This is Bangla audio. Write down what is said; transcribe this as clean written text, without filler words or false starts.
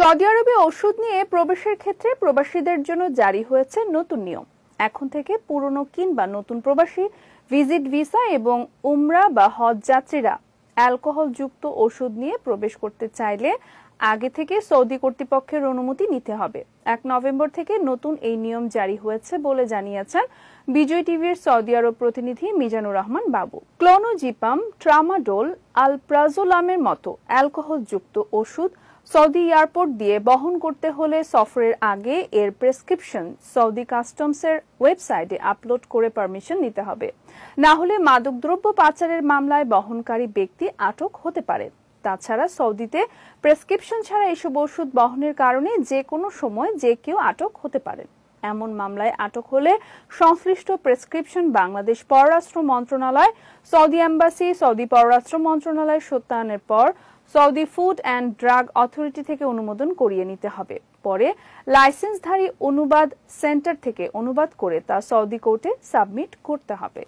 সৌদি আরবে ওষুধ নিয়ে প্রবেশের ক্ষেত্রে প্রবাসীদের জন্য জারি হয়েছে নতুন নিয়ম। এখন থেকে পুরনো কিংবা নতুন প্রবাসী, ভিজিট ভিসা এবং উমরা বা হজ যাত্রীরা অ্যালকোহলযুক্ত ওষুধ নিয়ে প্রবেশ করতে চাইলে আগে থেকে সৌদি কর্তৃপক্ষের অনুমতি নিতে হবে। 1 নভেম্বর থেকে নতুন এই নিয়ম জারি হয়েছে বলে জানিয়েছেন বিজয় টিভির সৌদি আরব প্রতিনিধি মিজানুর রহমান বাবু। ক্লোনোজিপাম, ট্রামাডোল, আলপ্রাজোলামের মতো অ্যালকোহলযুক্ত ওষুধ সৌদি এয়ারপোর্ট দিয়ে বহন করতে হলে সফরের আগে এর প্রেসক্রিপশন সৌদি কাস্টমসের ওয়েবসাইটে আপলোড করে পারমিশন নিতে হবে। না হলে মাদকদ্রব্য পাচারের মামলায় বহনকারী ব্যক্তি আটক হতে পারে। তাছাড়া সৌদিতে প্রেসক্রিপশন ছাড়া এসব ওষুধ বহনের কারণে যে কোনো সময় যে কেউ আটক হতে পারে। এমন মামলায় আটক হলে সংশ্লিষ্ট প্রেসক্রিপশন বাংলাদেশ পররাষ্ট্র মন্ত্রণালয়, সৌদি এম্বাসি, সৌদি পররাষ্ট্র মন্ত্রণালয় সত্যায়নের পর Saudi food and drug authority থেকে অনুমোদন করিয়ে নিতে হবে। পরে লাইসেন্সধারী অনুবাদ সেন্টার থেকে অনুবাদ করে তা সৌদি কোর্টে সাবমিট করতে হবে।